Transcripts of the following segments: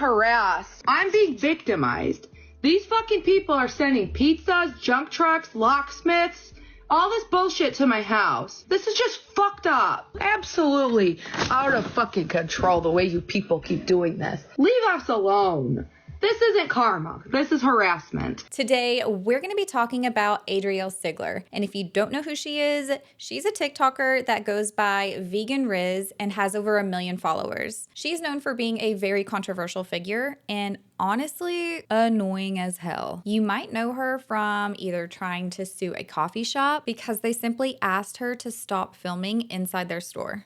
harassed. I'm being victimized. These fucking people are sending pizzas, junk trucks, locksmiths, all this bullshit to my house. This is just fucked up. Absolutely out of fucking control the way you people keep doing this. Leave us alone. This isn't karma. This is harassment. Today, we're going to be talking about Adrielle Sigler. And if you don't know who she is, she's a TikToker that goes by Vegan Riz and has over 1 million followers. She's known for being a very controversial figure and honestly annoying as hell. You might know her from either trying to sue a coffee shop because they simply asked her to stop filming inside their store.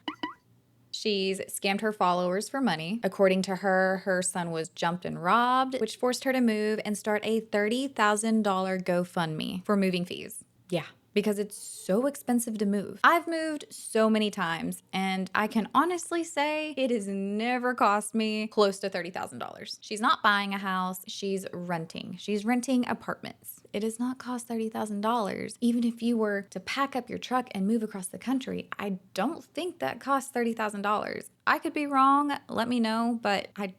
She's scammed her followers for money. According to her, her son was jumped and robbed, which forced her to move and start a $30,000 GoFundMe for moving fees. Yeah, because it's so expensive to move. I've moved so many times, and I can honestly say it has never cost me close to $30,000. She's not buying a house, she's renting. She's renting apartments. It does not cost $30,000. Even if you were to pack up your truck and move across the country, I don't think that costs $30,000. I could be wrong, let me know, but I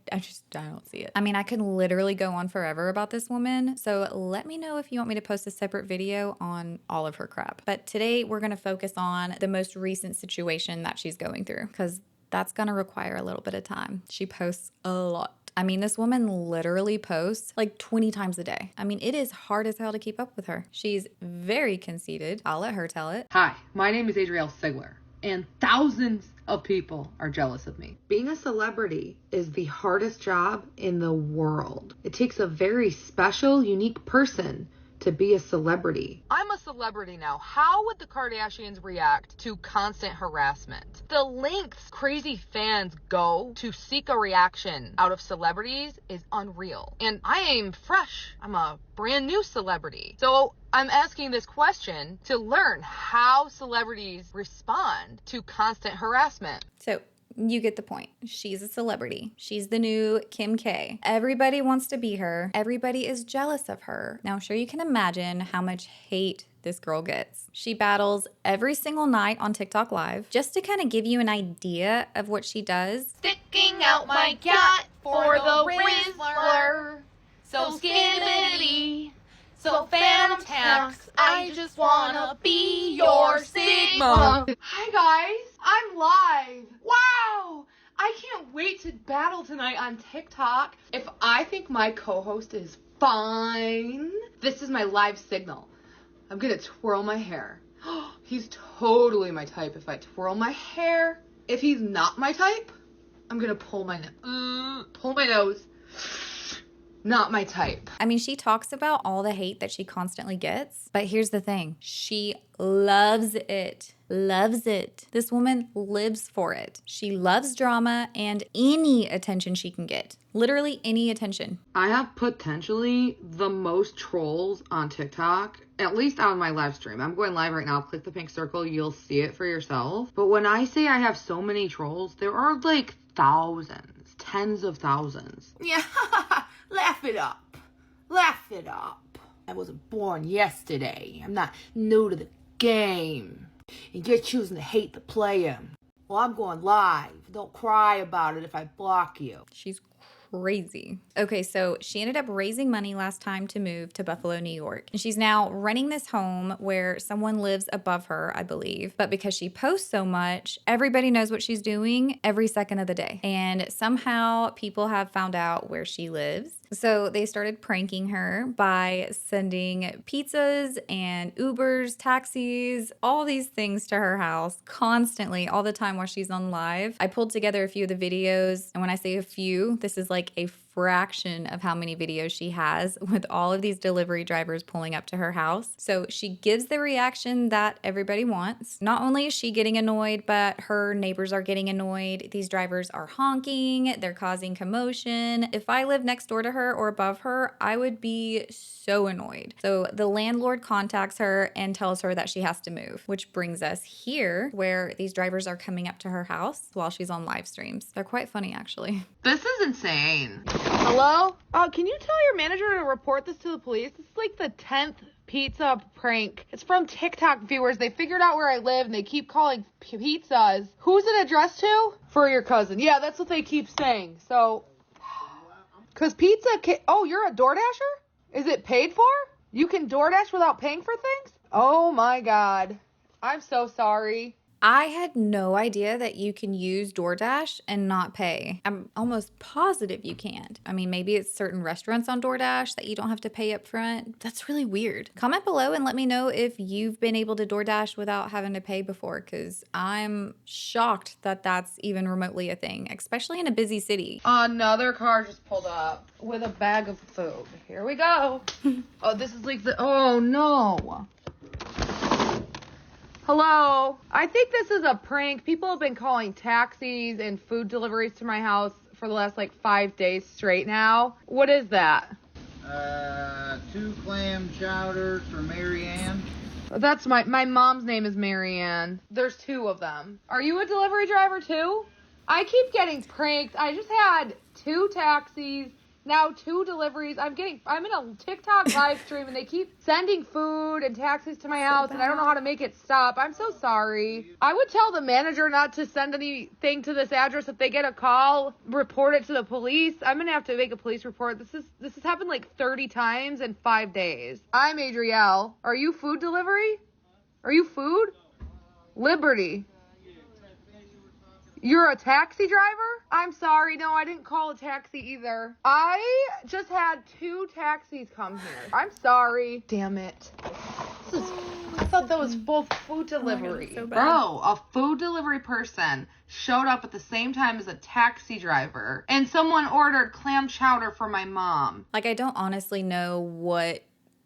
don't see it. I mean, I could literally go on forever about this woman, so let me know if you want me to post a separate video on all of her crap. But today we're gonna focus on the most recent situation that she's going through, because that's gonna require a little bit of time. She posts a lot. I mean, this woman literally posts like 20 times a day. I mean, it is hard as hell to keep up with her. She's very conceited. I'll let her tell it. Hi, my name is Adrielle Sigler, and thousands of people are jealous of me. Being a celebrity is the hardest job in the world. It takes a very special, unique person to be a celebrity. I'm a celebrity now. How would the Kardashians react to constant harassment? The lengths crazy fans go to seek a reaction out of celebrities is unreal. And I am fresh. I'm a brand new celebrity. So I'm asking this question to learn how celebrities respond to constant harassment. So you get the point. She's a celebrity. She's the new Kim K. Everybody wants to be her. Everybody is jealous of her. Now, I'm sure you can imagine how much hate this girl gets. She battles every single night on TikTok Live. Just to kind of give you an idea of what she does. Sticking out my cat for the Rizzler. So skibbity. So phantom tax. I just wanna be your Sigma. Hi guys, I'm live. Wow, I can't wait to battle tonight on TikTok. If I think my co-host is fine, this is my live signal. I'm gonna twirl my hair. He's totally my type if I twirl my hair. If he's not my type, I'm gonna pull my nose. Not my type. I mean, she talks about all the hate that she constantly gets, but here's the thing. She loves it. Loves it. This woman lives for it. She loves drama and any attention she can get. Literally any attention. I have potentially the most trolls on TikTok, at least on my live stream. I'm going live right now. Click the pink circle. You'll see it for yourself. But when I say I have so many trolls, there are like thousands, tens of thousands. Yeah, laugh it up. Laugh it up. I wasn't born yesterday. I'm not new to the game. And you're choosing to hate the player. Well, I'm going live. Don't cry about it if I block you. She's crazy. Okay, so she ended up raising money last time to move to Buffalo, New York. And she's now renting this home where someone lives above her, I believe. But because she posts so much, everybody knows what she's doing every second of the day. And somehow people have found out where she lives. So they started pranking her by sending pizzas and Ubers, taxis, all these things to her house constantly, all the time while she's on live. I pulled together a few of the videos, and when I say a few, this is like a fraction of how many videos she has with all of these delivery drivers pulling up to her house. So she gives the reaction that everybody wants. Not only is she getting annoyed, but her neighbors are getting annoyed. These drivers are honking, they're causing commotion. If I lived next door to her or above her, I would be so annoyed. So the landlord contacts her and tells her that she has to move, which brings us here where these drivers are coming up to her house while she's on live streams. They're quite funny, actually. This is insane. Hello? Can you tell your manager to report this to the police? This is like the 10th pizza prank. It's from TikTok viewers. They figured out where I live and they keep calling pizzas. Who's it addressed to? For your cousin. Yeah, that's what they keep saying. So, Because oh, you're a DoorDasher? Is it paid for? You can DoorDash without paying for things? Oh my God. I'm so sorry. I had no idea that you can use DoorDash and not pay. I'm almost positive you can't. I mean, maybe it's certain restaurants on DoorDash that you don't have to pay up front. That's really weird. Comment below and let me know if you've been able to DoorDash without having to pay before, because I'm shocked that that's even remotely a thing, especially in a busy city. Another car just pulled up with a bag of food. Here we go. Oh, this is like oh no. Hello. I think this is a prank. People have been calling taxis and food deliveries to my house for the last 5 days straight now. What is that? 2 clam chowders for Mary Ann. That's my mom's name is Mary Ann. There's 2 of them. Are you a delivery driver too? I keep getting pranked. I just had 2 taxis. Now 2 deliveries. I'm in a TikTok live stream and they keep sending food and taxis to my house and I don't know how to make it stop. I'm so sorry. I would tell the manager not to send anything to this address. If they get a call, report it to the police. I'm going to have to make a police report. This has happened 30 times in 5 days. I'm Adrielle. Are you food delivery? Are you food? Liberty. You're a taxi driver? I'm sorry. No, I didn't call a taxi either. I just had 2 taxis come here. I'm sorry. Damn it. I thought that was both food delivery. So bad. Bro, a food delivery person showed up at the same time as a taxi driver. And someone ordered clam chowder for my mom. I don't honestly know what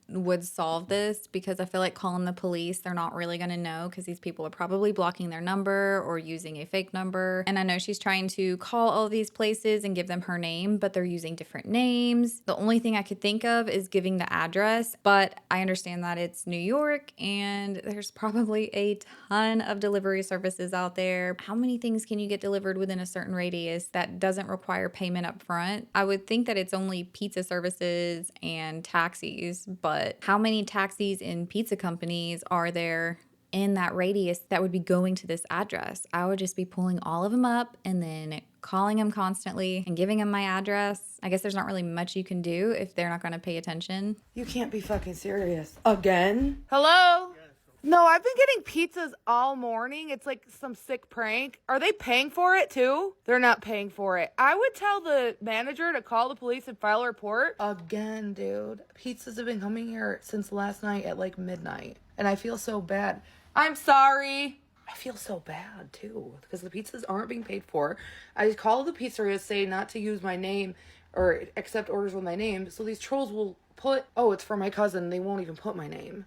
would solve this, because I feel like calling the police, they're not really going to know, because these people are probably blocking their number or using a fake number. And I know she's trying to call all these places and give them her name, but they're using different names. The only thing I could think of is giving the address, but I understand that it's New York and there's probably a ton of delivery services out there. How many things can you get delivered within a certain radius that doesn't require payment up front? I would think that it's only pizza services and taxis, but how many taxis and pizza companies are there in that radius that would be going to this address? I would just be pulling all of them up and then calling them constantly and giving them my address. I guess there's not really much you can do if they're not going to pay attention. You can't be fucking serious. Again? Hello? No, I've been getting pizzas all morning. It's some sick prank. Are they paying for it too? They're not paying for it. I would tell the manager to call the police and file a report. Again, dude. Pizzas have been coming here since last night at midnight. And I feel so bad. I'm sorry. I feel so bad too, because the pizzas aren't being paid for. I called the pizzeria to say not to use my name or accept orders with my name. So these trolls will put, oh, it's for my cousin. They won't even put my name.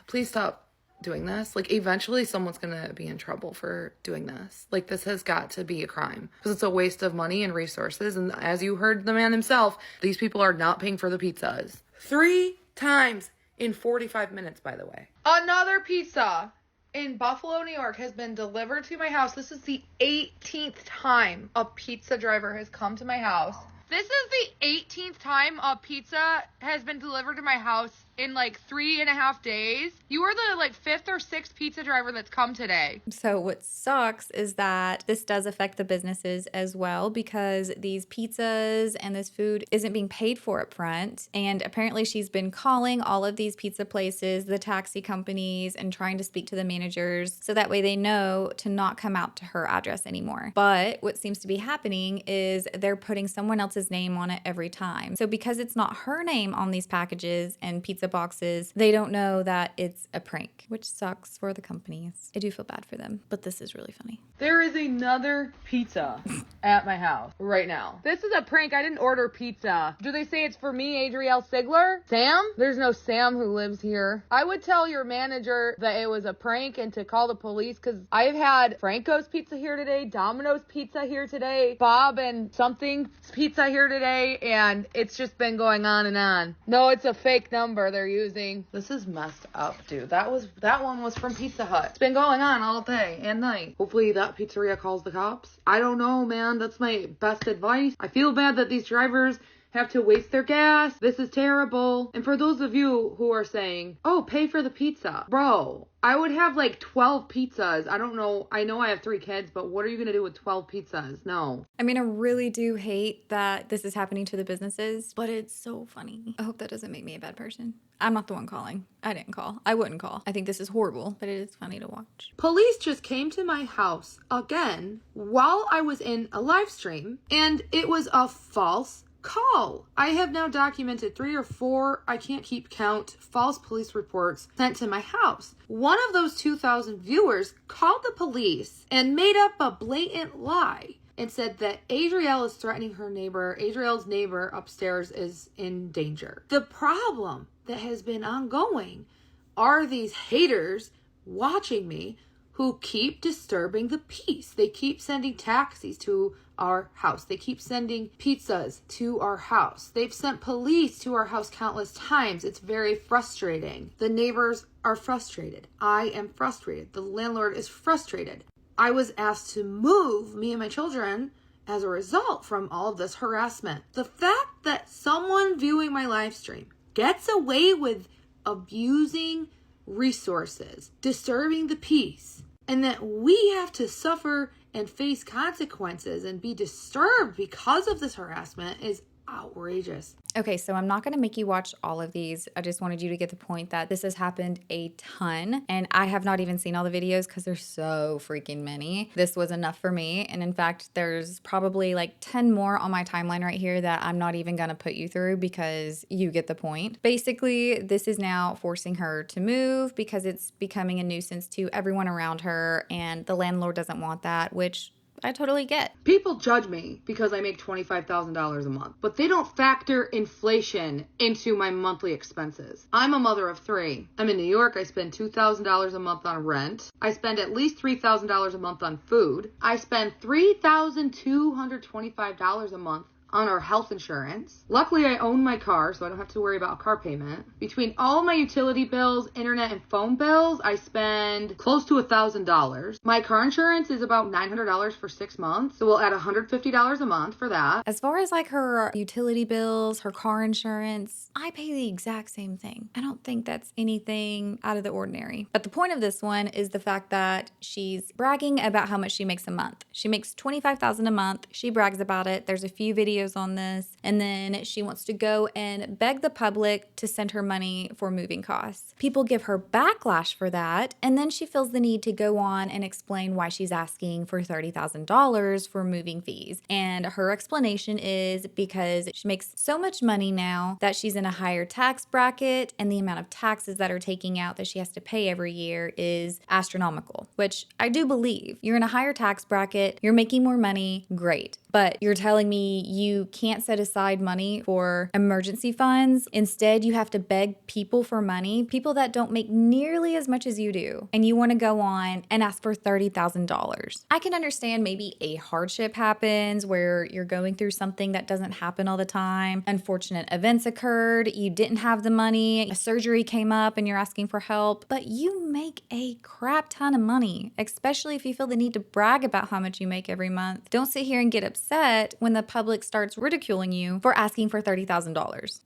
Please stop doing this. Eventually someone's gonna be in trouble for doing this. This has got to be a crime, because it's a waste of money and resources. And as you heard the man himself, these people are not paying for the pizzas. 3 times in 45 minutes, by the way. Another pizza in Buffalo, New York has been delivered to my house. This is the 18th time a pizza driver has come to my house. This is the 18th time a pizza has been delivered to my house in 3.5 days. You are the 5th or 6th pizza driver that's come today. So what sucks is that this does affect the businesses as well, because these pizzas and this food isn't being paid for up front. And apparently she's been calling all of these pizza places, the taxi companies, and trying to speak to the managers so that way they know to not come out to her address anymore. But what seems to be happening is they're putting someone else's name on it every time. So because it's not her name on these packages and pizza boxes, they don't know that it's a prank, which sucks for the companies. I do feel bad for them, but this is really funny. There is another pizza at my house right now. This is a prank. I didn't order pizza. Do they say it's for me, Adrielle Sigler? Sam? There's no Sam who lives here. I would tell your manager that it was a prank and to call the police, because I've had Franco's Pizza here today, Domino's Pizza here today, Bob and something's pizza here today, and it's just been going on and on. No, it's a fake number they're using. This is messed up, dude. That one was from Pizza Hut. It's been going on all day and night. Hopefully that pizzeria calls the cops. I don't know, man. That's my best advice. I feel bad that these drivers have to waste their gas. This is terrible. And for those of you who are saying, oh, pay for the pizza. Bro, I would have like 12 pizzas. I don't know. I know I have 3 kids, but what are you going to do with 12 pizzas? No. I mean, I really do hate that this is happening to the businesses, but it's so funny. I hope that doesn't make me a bad person. I'm not the one calling. I didn't call. I wouldn't call. I think this is horrible, but it is funny to watch. Police just came to my house again while I was in a live stream, and it was a false call. I have now documented 3 or 4, I can't keep count, false police reports sent to my house. One of those 2,000 viewers called the police and made up a blatant lie and said that Adrielle is threatening her neighbor. Adrielle's neighbor upstairs is in danger. The problem that has been ongoing are these haters watching me who keep disturbing the peace. They keep sending taxis to our house. They keep sending pizzas to our house. They've sent police to our house countless times. It's very frustrating. The neighbors are frustrated. I am frustrated. The landlord is frustrated. I was asked to move me and my children as a result from all of this harassment. The fact that someone viewing my live stream gets away with abusing resources, disturbing the peace, and that we have to suffer and face consequences and be disturbed because of this harassment is outrageous. Okay, so I'm not going to make you watch all of these. I just wanted you to get the point that this has happened a ton, and I have not even seen all the videos because there's so freaking many. This was enough for me, and in fact, there's probably like 10 more on my timeline right here that I'm not even going to put you through because you get the point. Basically, this is now forcing her to move because it's becoming a nuisance to everyone around her, and the landlord doesn't want that, which I totally get. People judge me because I make $25,000 a month, but they don't factor inflation into my monthly expenses. I'm a mother of 3. I'm in New York. I spend $2,000 a month on rent. I spend at least $3,000 a month on food. I spend $3,225 a month on our health insurance. Luckily, I own my car, so I don't have to worry about a car payment. Between all my utility bills, internet, and phone bills, I spend close to $1,000. My car insurance is about $900 for 6 months, so we'll add $150 a month for that. As far as like her utility bills, her car insurance, I pay the exact same thing. I don't think that's anything out of the ordinary. But the point of this one is the fact that she's bragging about how much she makes a month. She makes $25,000 a month. She brags about it. There's a few videos on this, and then she wants to go and beg the public to send her money for moving costs. People give her backlash for that, and then she feels the need to go on and explain why she's asking for $30,000 for moving fees. And her explanation is because she makes so much money now that she's in a higher tax bracket, and the amount of taxes that are taking out that she has to pay every year is astronomical, which I do believe. You're in a higher tax bracket, you're making more money, great. But you're telling me you can't set aside money for emergency funds. Instead, you have to beg people for money, people that don't make nearly as much as you do. And you want to go on and ask for $30,000. I can understand maybe a hardship happens where you're going through something that doesn't happen all the time. Unfortunate events occurred. You didn't have the money. A surgery came up and you're asking for help. But you make a crap ton of money, especially if you feel the need to brag about how much you make every month. Don't sit here and get upset when the public starts ridiculing you for asking for $30,000.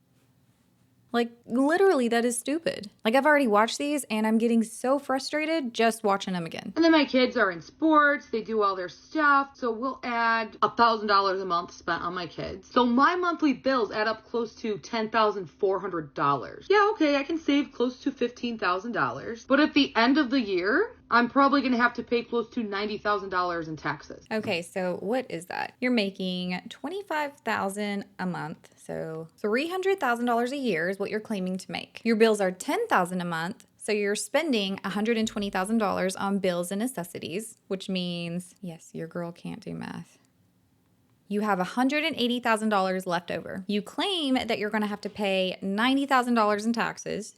Like, literally, that is stupid. Like, I've already watched these, and I'm getting so frustrated just watching them again. And then my kids are in sports. They do all their stuff. So we'll add $1,000 a month spent on my kids. So my monthly bills add up close to $10,400. Yeah, okay, I can save close to $15,000. But at the end of the year, I'm probably going to have to pay close to $90,000 in taxes. Okay, so what is that? You're making $25,000 a month. So $300,000 a year is what you're claiming to make. Your bills are $10,000 a month. So you're spending $120,000 on bills and necessities, which means, yes, your girl can't do math. You have $180,000 left over. You claim that you're going to have to pay $90,000 in taxes.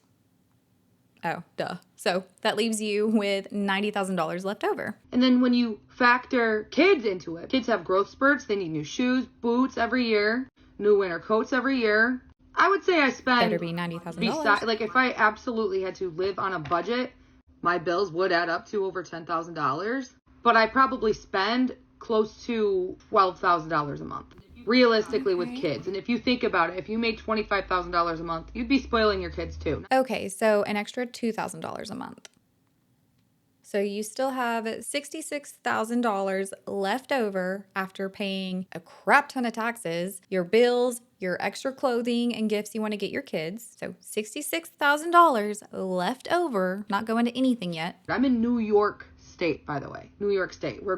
Oh, duh. So that leaves you with $90,000 left over. And then when you factor kids into it, kids have growth spurts. They need new shoes, boots every year, new winter coats every year. I would say I spend... Better be $90,000. Like, if I absolutely had to live on a budget, my bills would add up to over $10,000. But I probably spend close to $12,000 a month. realistically with kids. And if you think about it, if you made $25,000 a month, you'd be spoiling your kids too. Okay, so an extra $2,000 a month. So you still have $66,000 left over after paying a crap ton of taxes, your bills, your extra clothing and gifts you want to get your kids. So $66,000 left over, not going to anything yet. I'm in New York State, by the way. New York State, where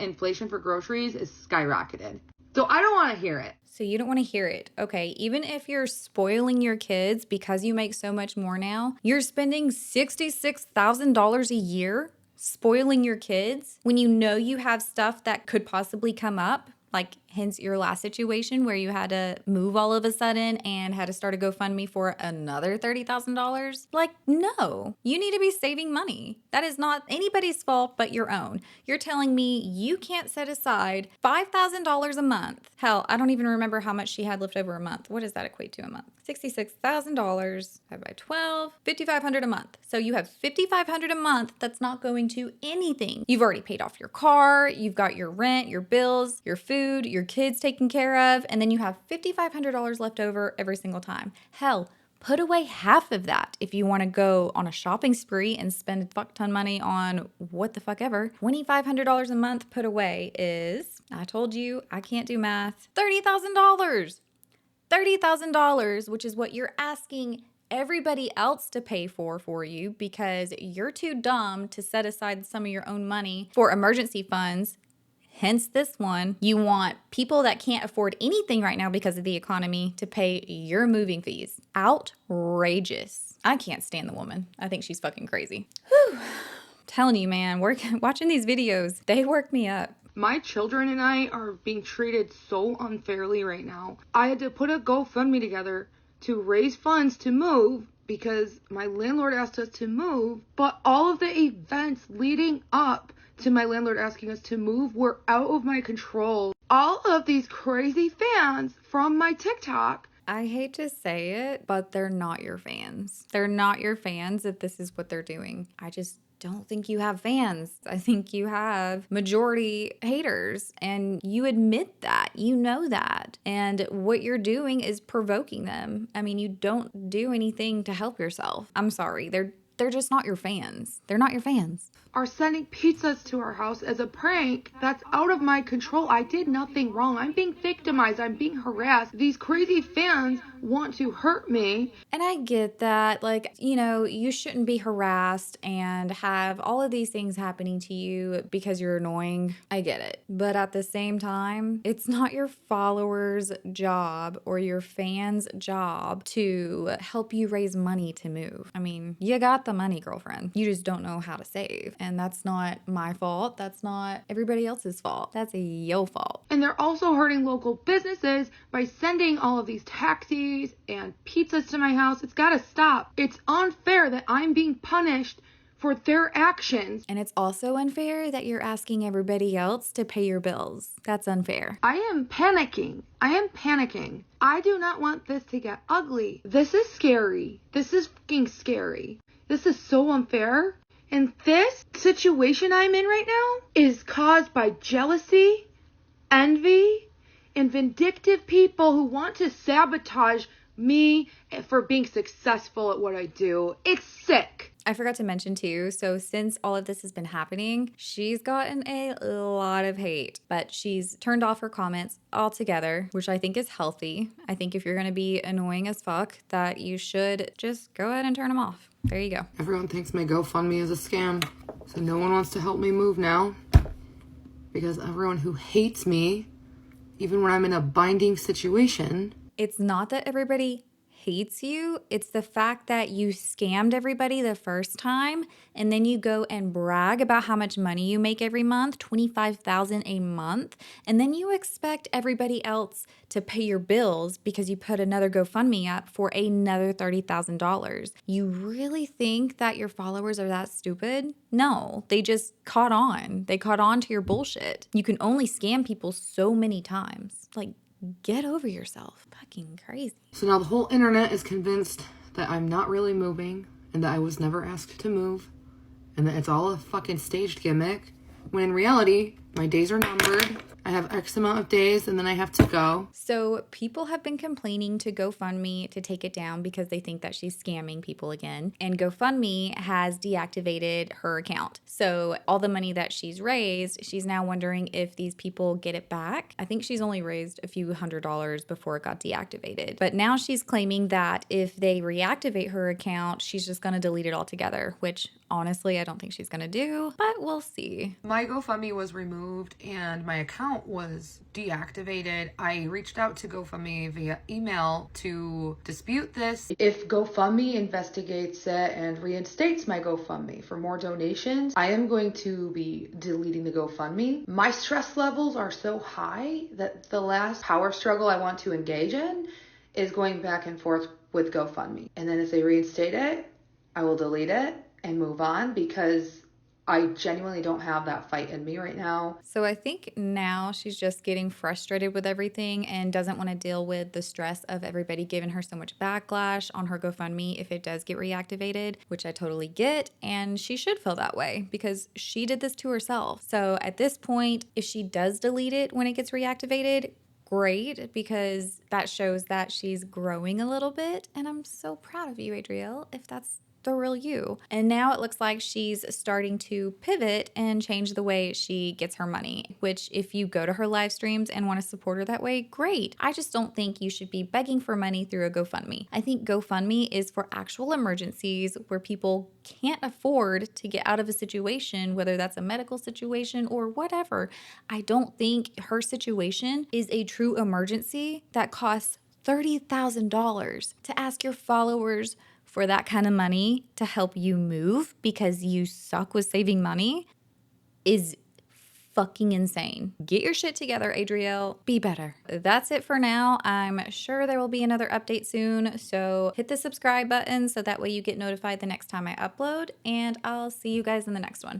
inflation for groceries is skyrocketed. So I don't want to hear it. So you don't want to hear it. Okay, even if you're spoiling your kids because you make so much more now, you're spending $66,000 a year spoiling your kids when you know you have stuff that could possibly come up, like hence your last situation where you had to move all of a sudden and had to start a GoFundMe for another $30,000. Like, no, you need to be saving money. That is not anybody's fault but your own. You're telling me you can't set aside $5,000 a month. Hell, I don't even remember how much she had left over a month. What does that equate to a month? $66,000 divided by 12, $5,500 a month. So you have $5,500 a month that's not going to anything. You've already paid off your car, you've got your rent, your bills, your food, your kids taken care of, and then you have $5,500 left over every single time. Hell, put away half of that if you want to go on a shopping spree and spend a fuck ton money on what the fuck ever. $2,500 a month put away is, I told you, I can't do math, $30,000. $30,000, which is what you're asking everybody else to pay for you because you're too dumb to set aside some of your own money for emergency funds. Hence this one. You want people that can't afford anything right now because of the economy to pay your moving fees. Outrageous. I can't stand the woman. I think she's fucking crazy. Whew. Telling you, man, watching these videos, they work me up. My children and I are being treated so unfairly right now. I had to put a GoFundMe together to raise funds to move because my landlord asked us to move, but all of the events leading up to my landlord asking us to move were out of my control. All of these crazy fans from my TikTok. I hate to say it, but they're not your fans. They're not your fans if this is what they're doing. I just don't think you have fans. I think you have majority haters, and you admit that. You know that. And what you're doing is provoking them. I mean, you don't do anything to help yourself. I'm sorry. They're just not your fans. They're not your fans. Are sending pizzas to our house as a prank that's out of my control. I did nothing wrong. I'm being victimized. I'm being harassed. These crazy fans want to hurt me. And I get that. Like, you know, you shouldn't be harassed and have all of these things happening to you because you're annoying. I get it. But at the same time, it's not your followers' job or your fans' job to help you raise money to move. I mean, you got the money, girlfriend. You just don't know how to save. And that's not my fault. That's not everybody else's fault. That's your fault. And they're also hurting local businesses by sending all of these taxis and pizzas to my house. It's got to stop. It's unfair that I'm being punished for their actions. And it's also unfair that you're asking everybody else to pay your bills. That's unfair. I am panicking. I do not want this to get ugly. This is scary. This is fucking scary. This is so unfair. And this situation I'm in right now is caused by jealousy, envy, and vindictive people who want to sabotage me for being successful at what I do. It's sick. I forgot to mention too, so since all of this has been happening, she's gotten a lot of hate, but she's turned off her comments altogether, which I think is healthy. I think if you're going to be annoying as fuck, that you should just go ahead and turn them off. There you go. Everyone thinks my GoFundMe is a scam, so no one wants to help me move now. Because everyone who hates me, even when I'm in a binding situation. It's not that everybody hates you. It's the fact that you scammed everybody the first time and then you go and brag about how much money you make every month, $25,000 a month, and then you expect everybody else to pay your bills because you put another GoFundMe up for another $30,000. You really think that your followers are that stupid? No, they just caught on. They caught on to your bullshit. You can only scam people so many times. Like, get over yourself. Fucking crazy. So now the whole internet is convinced that I'm not really moving and that I was never asked to move and that it's all a fucking staged gimmick, when in reality, my days are numbered I have X amount of days and then I have to go. So people have been complaining to GoFundMe to take it down because they think that she's scamming people again. And GoFundMe has deactivated her account. So all the money that she's raised, she's now wondering if these people get it back. I think she's only raised a few $100s before it got deactivated. But now she's claiming that if they reactivate her account, she's just going to delete it altogether, which honestly, I don't think she's going to do, but we'll see. My GoFundMe was removed and my account was deactivated. I reached out to GoFundMe via email to dispute this. If GoFundMe investigates it and reinstates my GoFundMe for more donations, I am going to be deleting the GoFundMe. My stress levels are so high that the last power struggle I want to engage in is going back and forth with GoFundMe. And then if they reinstate it, I will delete it and move on because I genuinely don't have that fight in me right now. So I think now she's just getting frustrated with everything and doesn't want to deal with the stress of everybody giving her so much backlash on her GoFundMe if it does get reactivated, which I totally get. And she should feel that way because she did this to herself. So at this point, if she does delete it when it gets reactivated, great, because that shows that she's growing a little bit. And I'm so proud of you, Adrielle, if that's the real you. And now it looks like she's starting to pivot and change the way she gets her money, which if you go to her live streams and want to support her that way, great. I just don't think you should be begging for money through a GoFundMe. I think GoFundMe is for actual emergencies where people can't afford to get out of a situation, whether that's a medical situation or whatever. I don't think her situation is a true emergency that costs $30,000 to ask your followers for that kind of money to help you move because you suck with saving money is fucking insane. Get your shit together, Adrielle. Be better. That's it for now. I'm sure there will be another update soon, so hit the subscribe button so that way you get notified the next time I upload, and I'll see you guys in the next one.